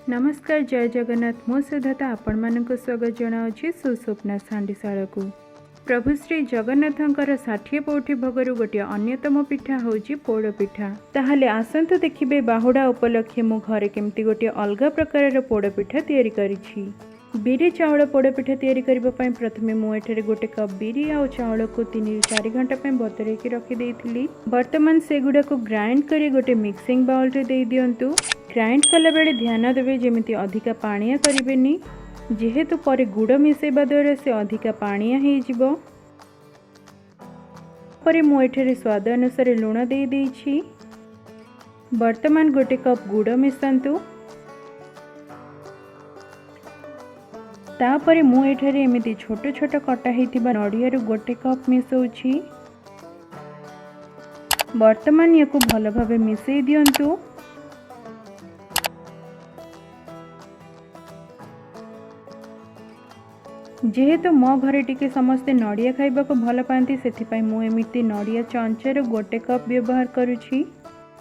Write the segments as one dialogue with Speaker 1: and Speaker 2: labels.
Speaker 1: नमस्कार जय जगन्नाथ मो सुधाता आपण मानक स्वागत जनावि सुस्वप्ना हांडीशाला को। प्रभु श्री जगन्नाथंकर 60 पौठी भोगर गोटे अन्यतम पिठा होची पोड़ पिठा। ताहले आसंतु देखिबे बाहुडा उपलक्षे मु घरे केमती गोटे अलग प्रकार पोड़ पिठा तैयारी करिछि। बिरी चाउल पोड़ पिठा तैयारी करबा पई प्रथमे मु एठारे गोटे कप बिरी आ चाउल को 3 ରୁ 4 घंटा पई बतरे के रखि देइथिली। वर्तमान सेगुडा को ग्राइंड करी गोटे मिक्सिंग बाउल रे देइ दियंतु। ग्राइंड कला बेले ध्यान देवे जेमिति अधिका पानिया करिवेनी, जेहेतु परे गुड़ मिसेबा द्वारा से अधिका पानिया हो जिवो। परे मु एठारे स्वाद अनुसार लुण दे देइछि। वर्तमान गोटे कप गुड़ मिसांतु। तापरे मु एठारे एमिति छोट छोट कटा हेतिबा नडिया गोटे कप मिसौछि। वर्तमान याकु भल भाबे मिसई दियंतु। जेहेतु मो घरे टिके समस्ते नड़िया खाइबा को भल पाती से मु एमिति नड़िया चंचार गोटे कप व्यवहार करुछि।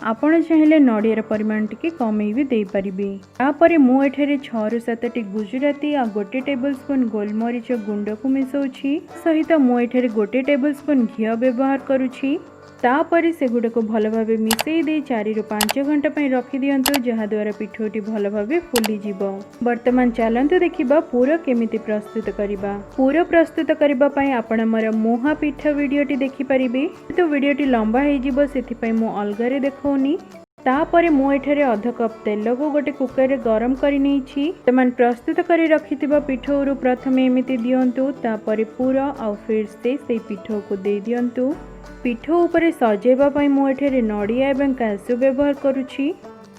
Speaker 1: आपण चाहिले नड़ियार परिमाण टिके कमई भी दे परिबे। तापरे मु एठारे 6 ରୁ 7ଟି गुजराती आ गोटे टेबल स्पून गोलमरीच गुंड को मिसौछि। सहित मु एठारे गोटे टेबल स्पून घिया व्यवहार करुछि। तापरे सेगुडा को भल भाबे मिसई दे 4 ରୁ 5 घंटा पई रखि दियंतु, जहा द्वारा पिठोटी भल भाबे फुली जिवो। वर्तमान चलंतु देखिबा पूरा केमिति प्रस्तुत करिबा। पूरा प्रस्तुत करिबा पई आपण हमर मोहा पिठा वीडियोटी देखि परिबे। तो वीडियोटी लंबा हे जिवो सेथि पई मु अलगारे देखौनी। तापरे मु एठारे आधा कप तेल को गोटे कुकर रे गरम करि नेछि। तमान प्रस्तुत करि रखिथिबा पिठोरु प्रथमे एमिति दियंतु, तापरे पूरा आ फिर से पिठो को दे दियंतु। पिठो उपरे सजेबा पई मु एठारे नड़िया एवं काजू व्यवहार करुछि।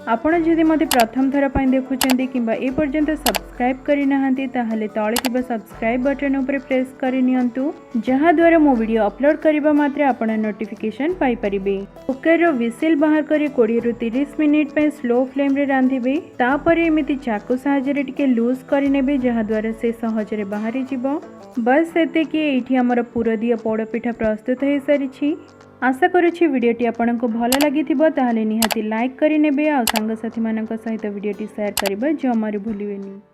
Speaker 1: आपण जदि मते प्रथम थर पई देखुचंदी किंबा ए पर्यंत सब्सक्राइब करि नाहंती ताहले तळे थिबा सब्सक्राइब बटन उपरे प्रेस करि नियंतु, जहा द्वारा मो वीडियो अपलोड करिबा मात्रे आपण नोटिफिकेशन पाई परिबे। कुकर रो विसिल बाहर करी 20 ରୁ 30 मिनिट पे स्लो फ्लेम रे रांधिबे। तापरे एमिति चाकू सहायता रे टिके लूज करि नेबे, जहा द्वारा से सहज रे बाहरी जिवो। बस एते कि एठी हमर पूरा दिया पोड़ पिठा प्रस्तुत हे सारिछि। आशा करुछि वीडियोटी आपनको भल लागिथिबो, ताहले निहाती लाइक करि नेबे आ संग साथी मानक सहित वीडियोटी शेयर करबा जमारू भूलिबेनी।